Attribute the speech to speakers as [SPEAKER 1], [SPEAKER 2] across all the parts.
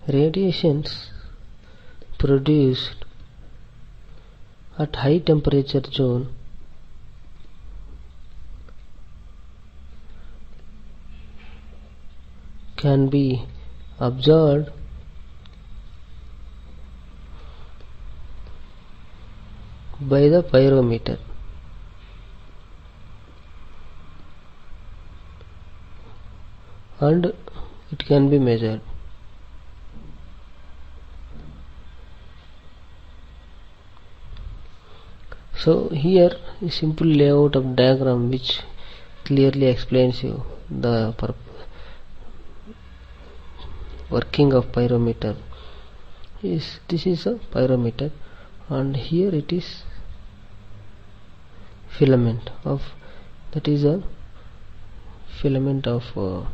[SPEAKER 1] Radiations produced at high temperature zone can be absorbed by the pyrometer and it can be measured. So here a simple layout of diagram which clearly explains you the working of pyrometer. This is a pyrometer and here it is filament of, that is a filament of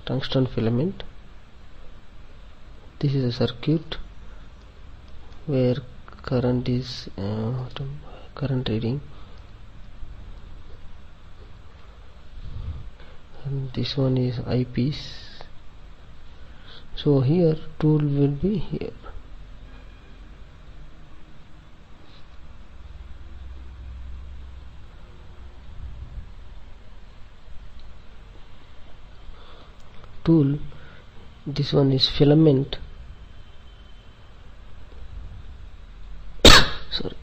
[SPEAKER 1] tungsten filament. This is a circuit where current is current reading, and this one is eyepiece. So here tool will be here. Tool, this one is filament. Sorry.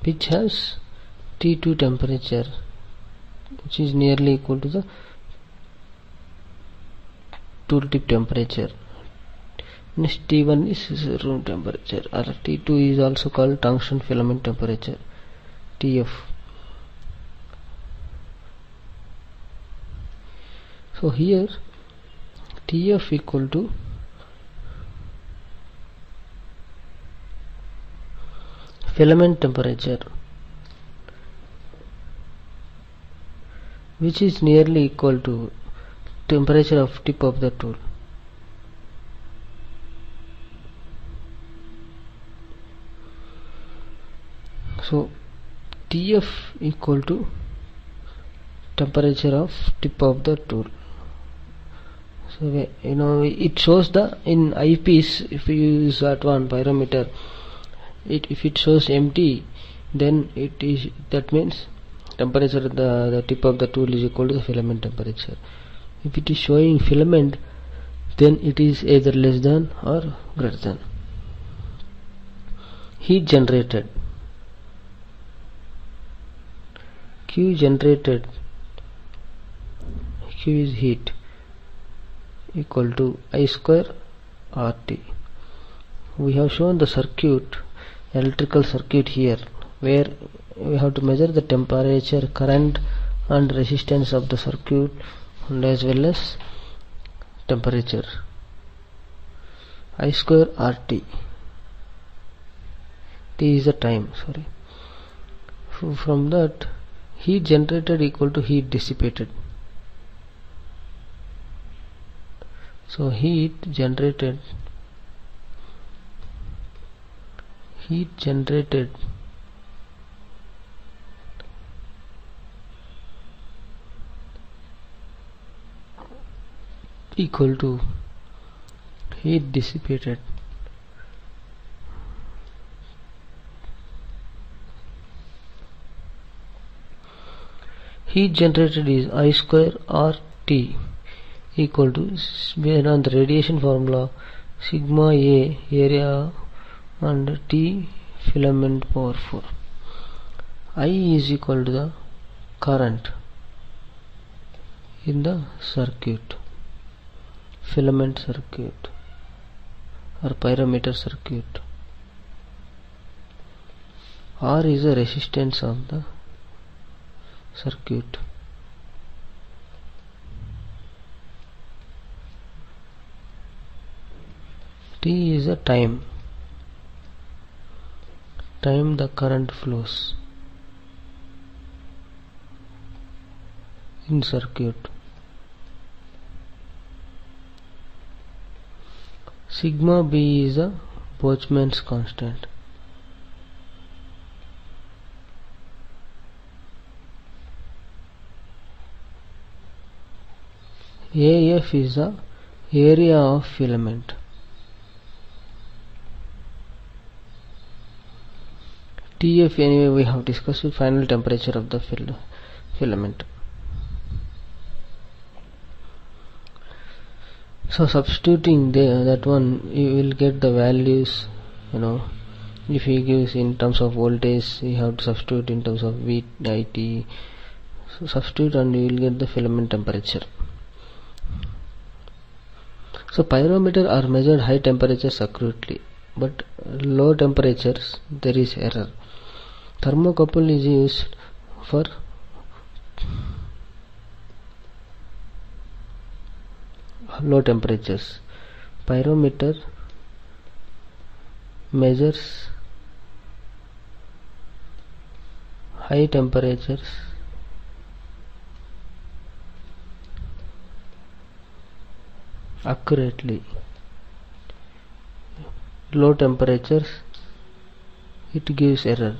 [SPEAKER 1] Which has T2 temperature, which is nearly equal to the tool tip temperature. Next T1 is room temperature, or T2 is also called tungsten filament temperature, TF. So here TF equal to filament temperature, which is nearly equal to temperature of tip of the tool. So TF equal to temperature of tip of the tool. So it shows the in eyepiece, if you use that one pyrometer, if it shows empty, then it is, that means temperature of the tip of the tool is equal to the filament temperature. If it is showing filament, then it is either less than or greater than. Heat generated, Q generated, Q is heat, equal to I square RT. We have shown the circuit, electrical circuit here, where we have to measure the temperature, current and resistance of the circuit, and as well as temperature. I square RT, T is the time, sorry. From that, heat generated equal to heat dissipated. So heat generated equal to heat dissipated. Heat generated is I square RT equal to, based on the radiation formula, sigma A area and T filament power 4. I is equal to the current in the circuit, filament circuit or pyrometer circuit. R is the resistance of the circuit. T is the time the current flows in circuit. Sigma b is a Boltzmann's constant. AF is the area of filament. TF, anyway, we have discussed the final temperature of the filament. So substituting that one, you will get the values. If he gives in terms of voltage, you have to substitute in terms of VIT. So substitute and you will get the filament temperature. So pyrometer are measured high temperatures accurately, but low temperatures there is error. Thermocouple is used for low temperatures. Pyrometer measures high temperatures accurately. Low temperatures it gives error.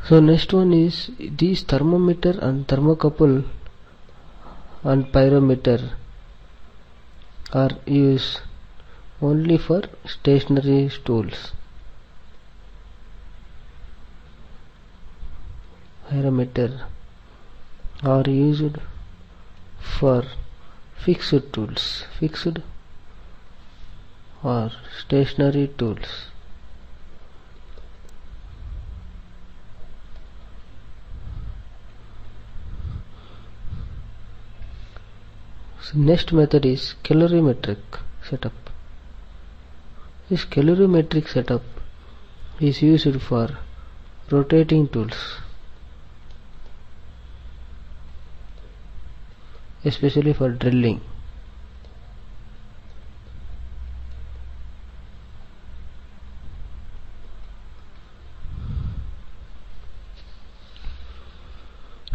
[SPEAKER 1] So next one is these thermometer and thermocouple and pyrometer are used only for stationary tools. Pyrometer are used for fixed tools, fixed or stationary tools. So next method is calorimetric setup. This calorimetric setup is used for rotating tools, especially for drilling.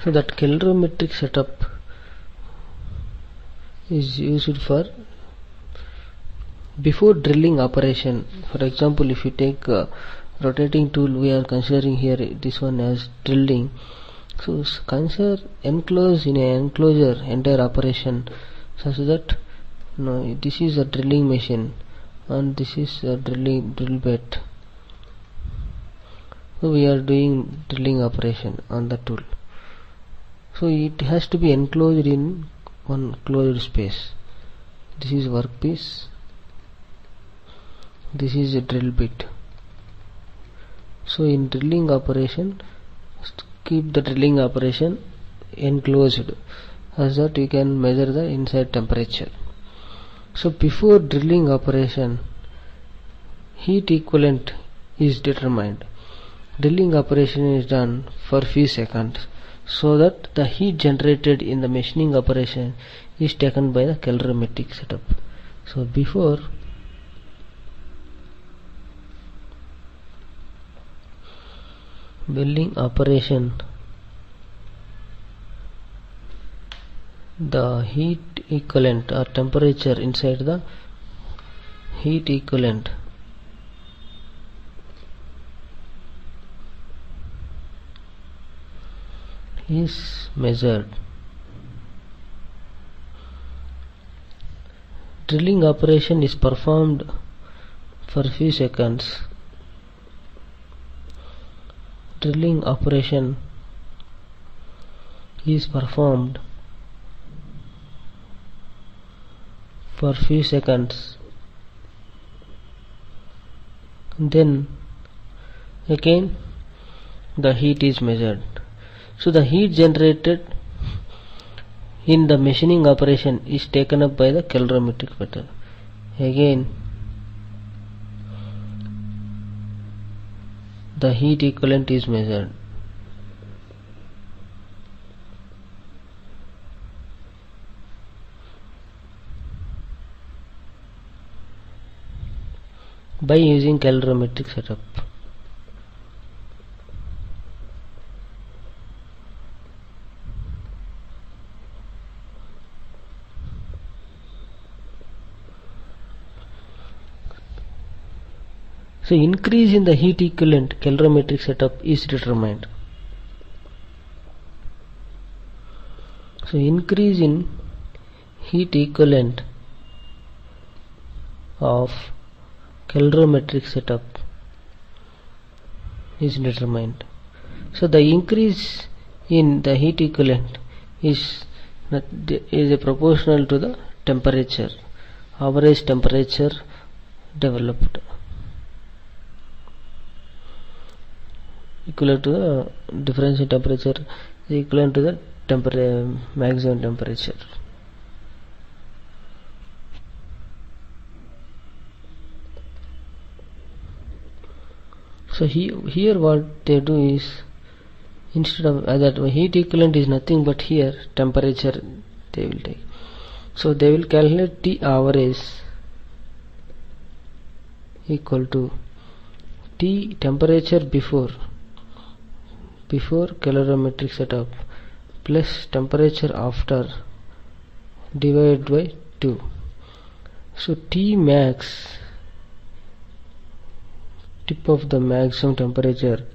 [SPEAKER 1] So that calorimetric setup is used for before drilling operation. For example, if you take a rotating tool, we are considering here this one as drilling. So consider enclose in an enclosure entire operation such that this is a drilling machine and this is a drill bit. So we are doing drilling operation on the tool. So it has to be enclosed in one closed space. This is workpiece. This is a drill bit. So in drilling operation, keep the drilling operation enclosed as that you can measure the inside temperature. So before drilling operation, heat equivalent is determined. Drilling operation is done for few seconds so that the heat generated in the machining operation is taken by the calorimetric setup. So before welding operation, the heat equivalent or temperature inside the heat equivalent is measured. Drilling operation is performed for few seconds. Drilling operation is performed for few seconds. Then again the heat is measured. So the heat generated in the machining operation is taken up by the calorimetric method. Again the heat equivalent is measured. By using calorimetric setup. So increase in the heat equivalent calorimetric setup is determined. So increase in heat equivalent of calorimetric setup is determined. So the increase in the heat equivalent is proportional to the temperature, average temperature developed, equivalent to the difference in temperature is equivalent to the maximum temperature. So here what they do is, instead of that heat equivalent is nothing but here temperature they will take. So they will calculate T average equal to T temperature before calorimetric setup plus temperature after divided by 2. So T max, tip of the maximum temperature,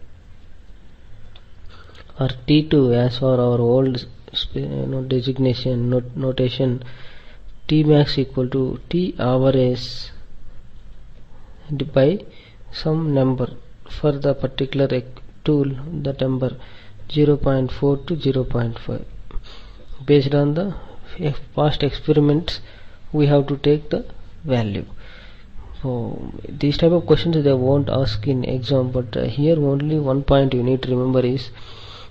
[SPEAKER 1] or T2 as for our old designation notation, T max equal to T average by some number. For the particular tool, the number 0.4 to 0.5. Based on the past experiments, we have to take the value. So these type of questions they won't ask in exam, but here only one point you need to remember is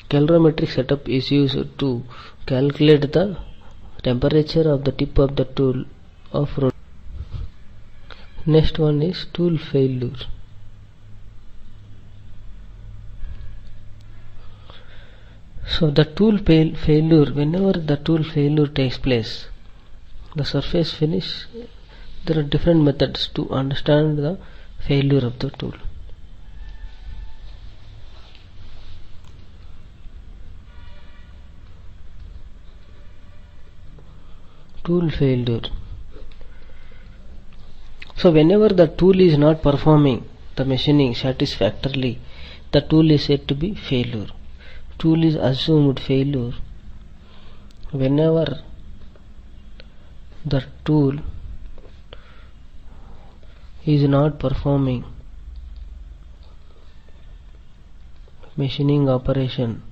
[SPEAKER 1] calorimetric setup is used to calculate the temperature of the tip of the tool of rotation. Next one is tool failure. So the tool failure, whenever the tool failure takes place, the surface finish, there are different methods to understand the failure of the tool. Tool failure. So whenever the tool is not performing the machining satisfactorily, the tool is said to be failure. Tool is assumed failure whenever the tool is not performing machining operation,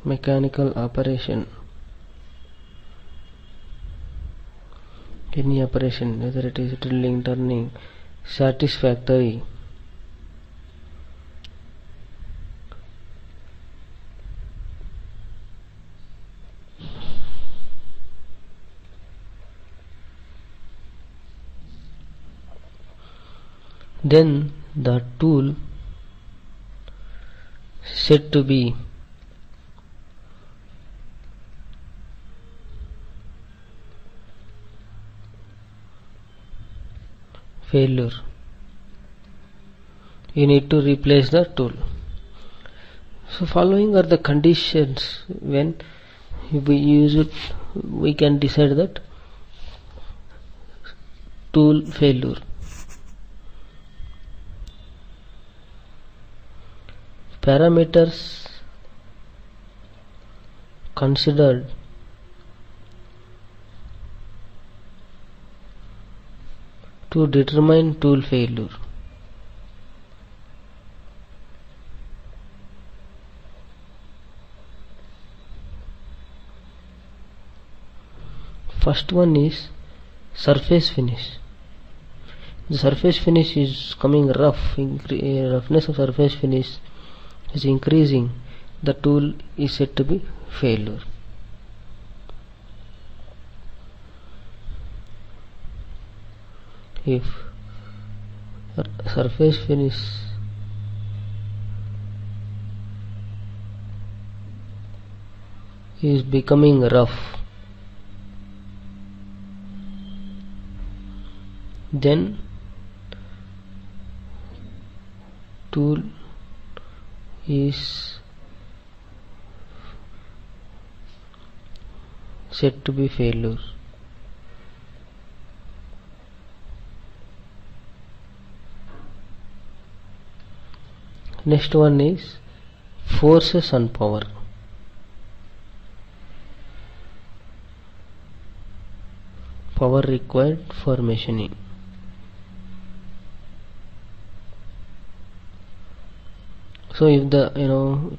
[SPEAKER 1] mechanical operation, any operation, whether it is drilling, turning, satisfactory. Then the tool said to be failure. You need to replace the tool. So following are the conditions when we use it, we can decide that tool failure. Parameters considered to determine tool failure. First one is surface finish. The surface finish is coming rough, roughness of surface finish is increasing, the tool is said to be failure. If surface finish is becoming rough, then tool is said to be failure. Next one is forces and power. Power required for machining. So if the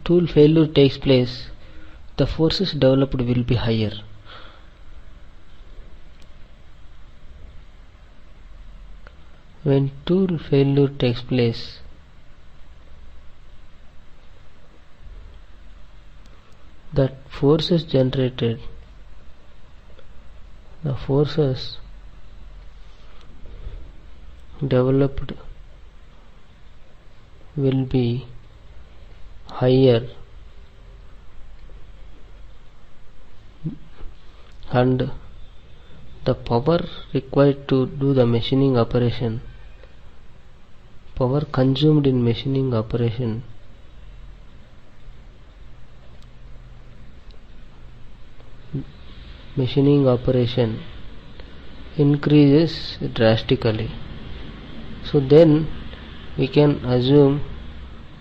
[SPEAKER 1] tool failure takes place, the forces developed will be higher. When tool failure takes place, the forces generated, the forces developed will be higher, and the power required to do the machining operation, power consumed in machining operation, increases drastically. So then we can assume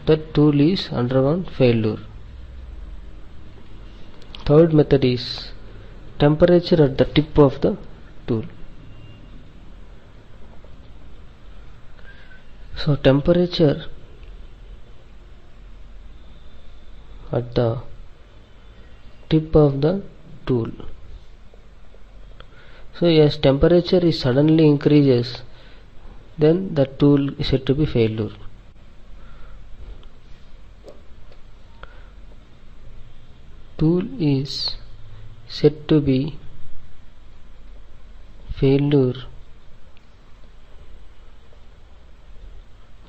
[SPEAKER 1] that tool is undergone failure. Third method is temperature at the tip of the tool. So temperature at the tip of the tool. So as temperature is suddenly increases, then the tool is said to be failure. Tool is said to be failure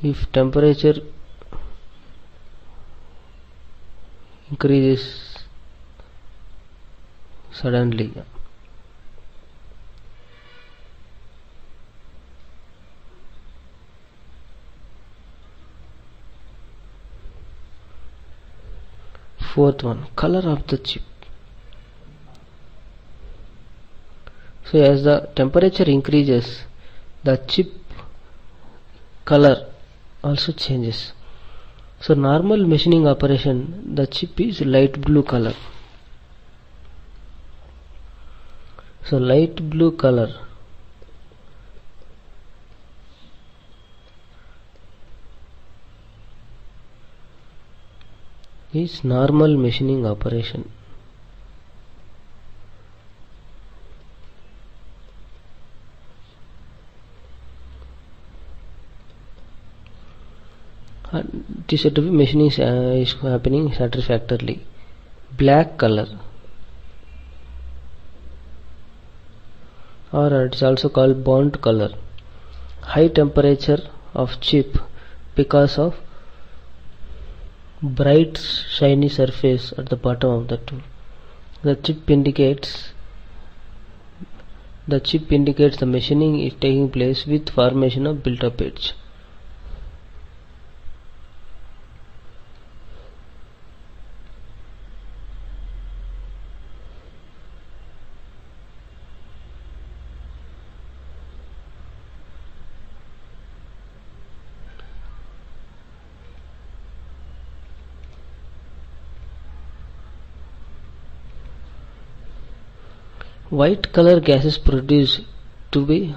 [SPEAKER 1] if temperature increases suddenly. Fourth one, color of the chip. So as the temperature increases, the chip color also changes. So normal machining operation, the chip is light blue color. So light blue color is normal machining operation. And it is said to be machining is happening satisfactorily. Black color, or it is also called burnt color. High temperature of chip because of bright shiny surface at the bottom of the tool. The chip indicates the machining is taking place with formation of built-up edge. White color gases produced to be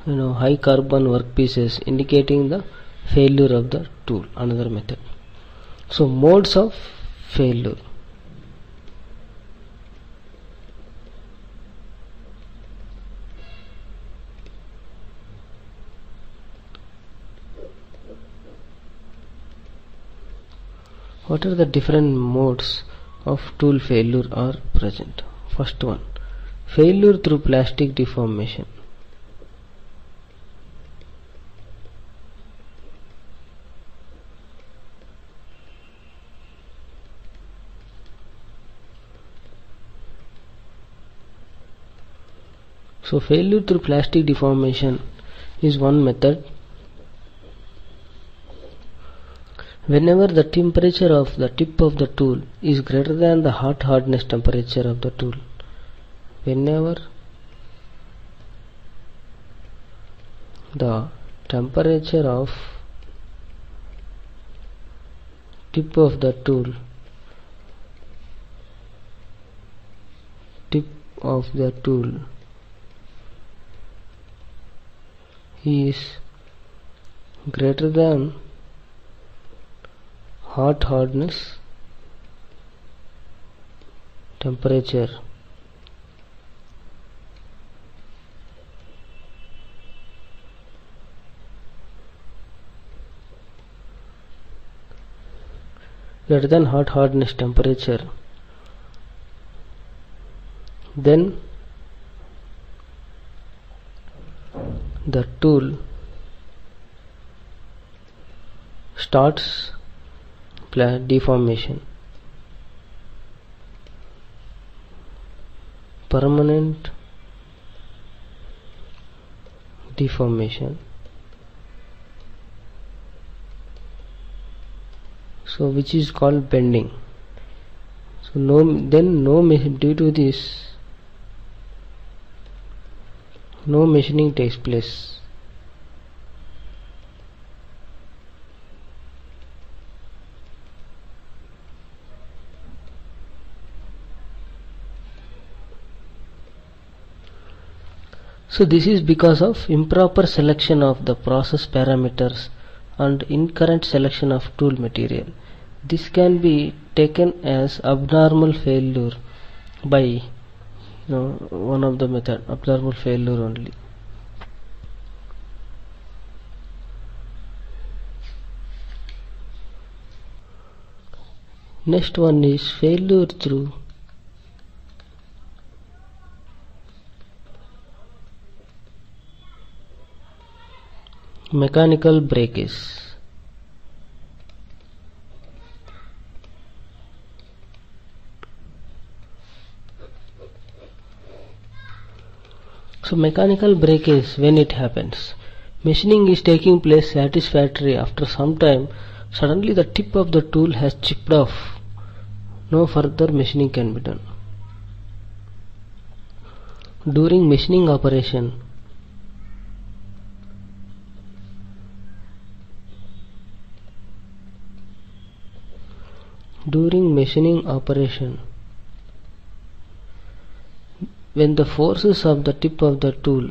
[SPEAKER 1] high carbon workpieces, indicating the failure of the tool. Another method. So modes of failure. What are the different modes of tool failure are present? First one, failure through plastic deformation. So failure through plastic deformation is one method. Whenever the temperature of the tip of the tool is greater than the hot hardness temperature of the tool, whenever the temperature of tip of the tool is greater than hardness temperature, then the tool starts deformation, permanent deformation. So which is called bending. So due to this no machining takes place. So this is because of improper selection of the process parameters and incorrect selection of tool material. This can be taken as abnormal failure by one of the method, abnormal failure only. Next one is failure through mechanical breakage. So mechanical breakage, when it happens, machining is taking place satisfactory. After some time, suddenly the tip of the tool has chipped off. No further machining can be done. During machining operation, when the forces of the tip of the tool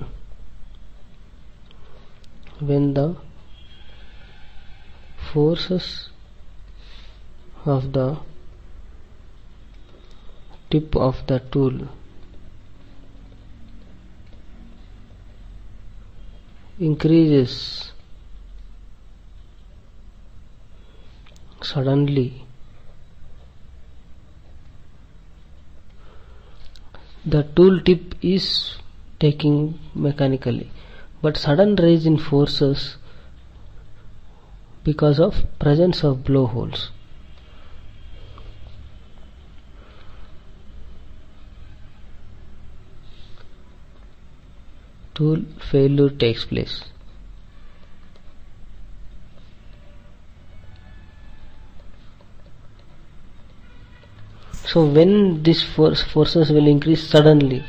[SPEAKER 1] increases suddenly, the tool tip is taking mechanically, but sudden rise in forces because of presence of blowholes. Tool failure takes place. So when these forces will increase suddenly,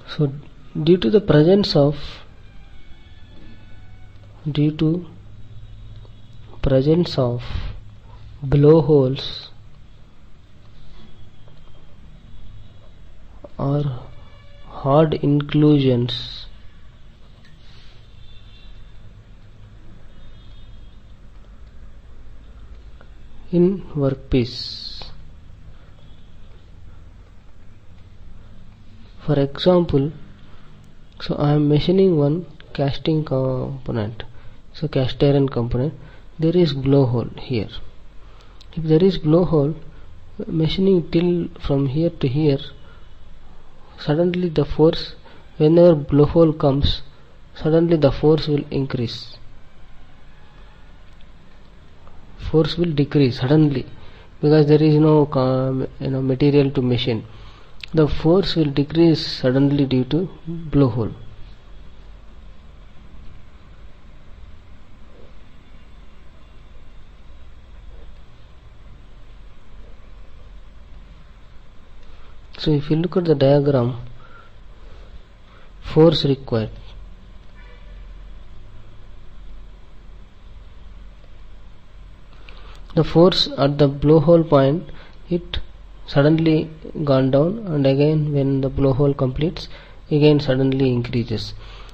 [SPEAKER 1] so due to presence of blowholes or hard inclusions, in workpiece. For example, so I am machining one casting component, so cast iron component. There is blowhole here. If there is blowhole, machining till from here to here, suddenly the force, whenever blowhole comes, suddenly the force will increase. Force will decrease suddenly because there is no material to machine. The force will decrease suddenly due to blowhole. So if you look at the diagram, force required. the force at the blowhole point, it suddenly gone down, and again when the blowhole completes, again suddenly increases.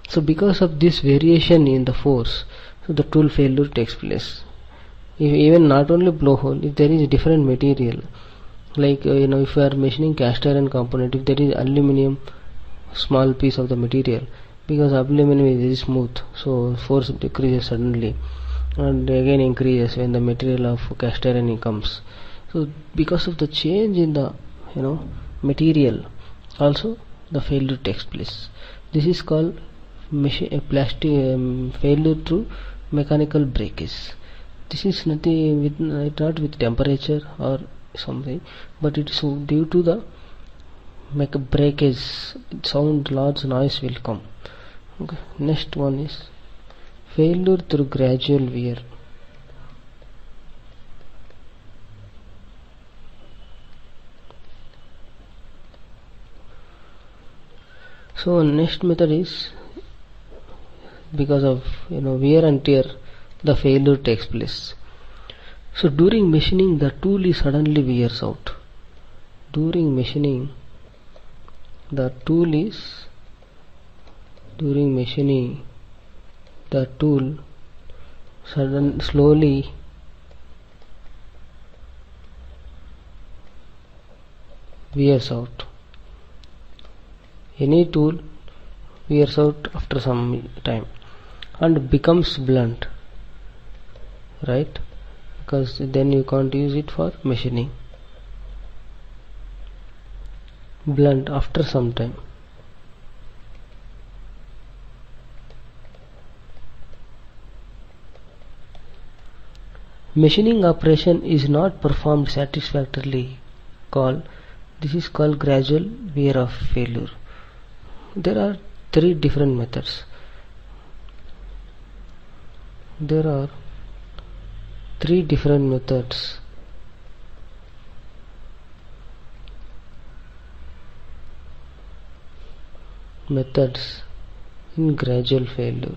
[SPEAKER 1] So because of this variation in the force, so the tool failure takes place. Even not only blowhole, if there is a different material, like if you are machining cast iron component, if there is aluminum small piece of the material, because aluminum is very smooth, so force decreases suddenly and again increases when the material of cast iron comes. So because of the change in the material, also the failure takes place. This is called plastic failure through mechanical breakage. This is nothing with not with temperature or something, but it is due to the breakage. Sound, large noise will come. Okay. Next one is failure through gradual wear. So next method is because of wear and tear, the failure takes place. So during machining, the tool is suddenly wears out. During machining, the tool slowly wears out. Any tool wears out after some time and becomes blunt, right? Because then you can't use it for machining. Blunt after some time. Machining operation is not performed satisfactorily. This is called gradual wear of failure. There are three different methods. Methods in gradual failure.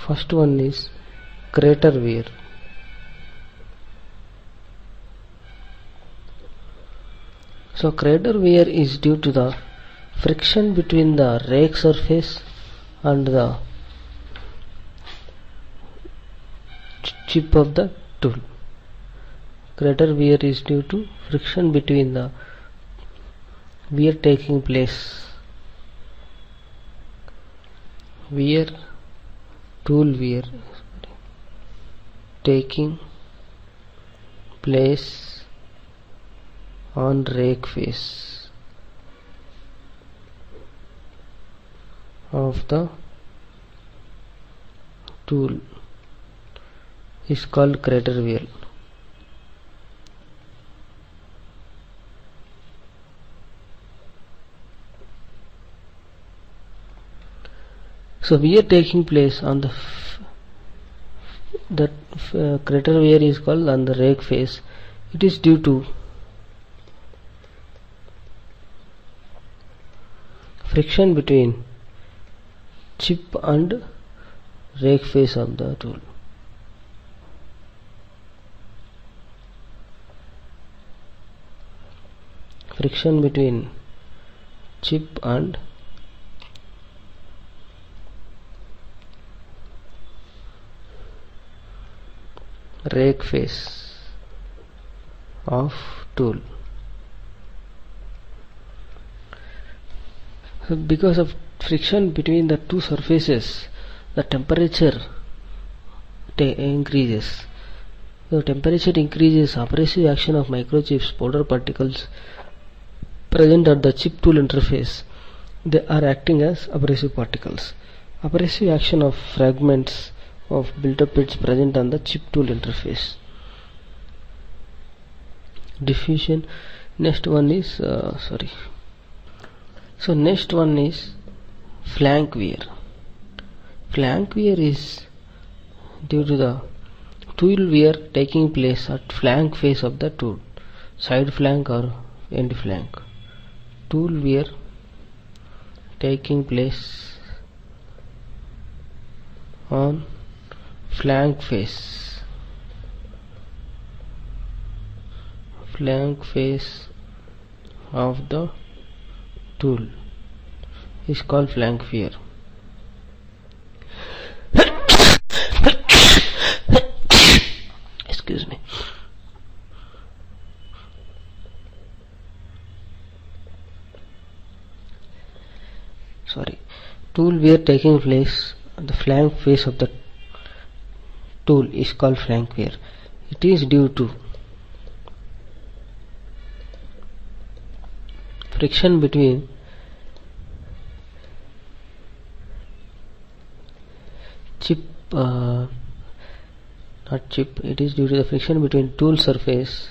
[SPEAKER 1] First one is crater wear. So crater wear is due to the friction between the rake surface and the chip of the tool. Crater wear is due to friction between the wear taking place. Tool wear taking place on rake face of the tool is called crater wear. So wear taking place on the crater wear is called on the rake face. It is due to friction between chip and rake face of the tool. Friction between chip and rake face of tool. So because of friction between the two surfaces, the temperature increases. So temperature increases, abrasive action of microchips, powder particles present at the chip tool interface, they are acting as abrasive particles. Abrasive action of fragments of built-up bits present on the chip tool interface. Diffusion. Next one is next one is flank wear. Flank wear is due to the tool wear taking place at flank face of the tool, side flank or end flank. Tool wear taking place on flank face of the tool is called flank wear. Excuse me. Tool wear taking place on the flank face of the tool is called flank wear. It is due to friction between it is due to the friction between tool surface,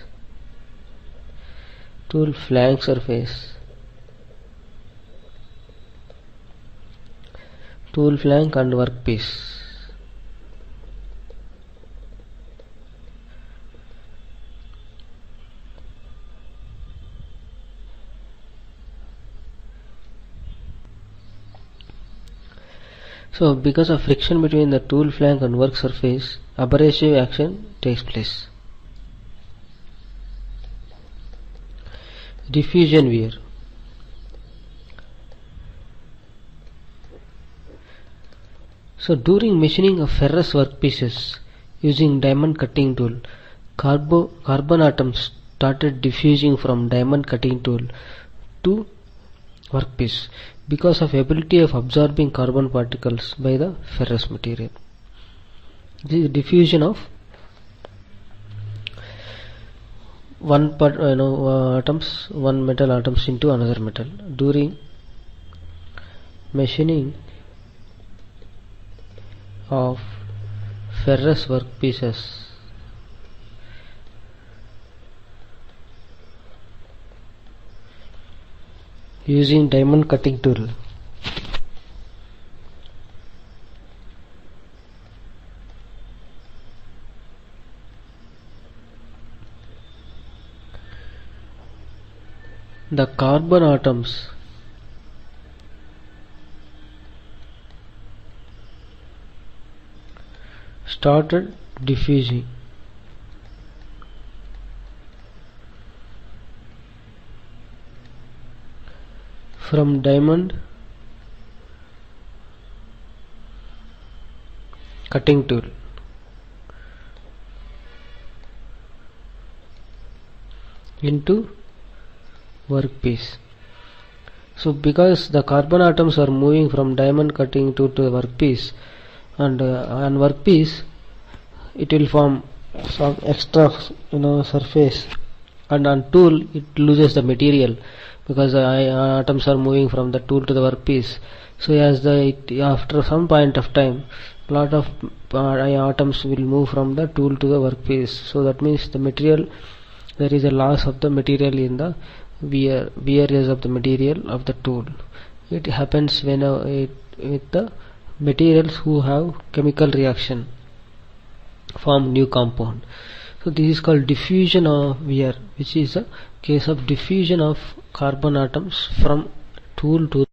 [SPEAKER 1] tool flank surface, tool flank and workpiece. So because of friction between the tool flank and work surface, abrasive action takes place. Diffusion wear. So during machining of ferrous workpieces using diamond cutting tool, carbon atoms started diffusing from diamond cutting tool to workpiece because of ability of absorbing carbon particles by the ferrous material. This is diffusion of one metal atoms into another metal during machining of ferrous workpieces. Using diamond cutting tool. The carbon atoms started diffusing from diamond cutting tool into workpiece. So because the carbon atoms are moving from diamond cutting tool to the workpiece, and on workpiece it will form some extra surface, and on tool it loses the material because the atoms are moving from the tool to the workpiece. So after some point of time, lot of atoms will move from the tool to the workpiece. So that means the material, there is a loss of the material in the wear of the material of the tool. It happens when with the materials who have chemical reaction form new compound. So this is called diffusion of wear, which is a case of diffusion of carbon atoms from tool to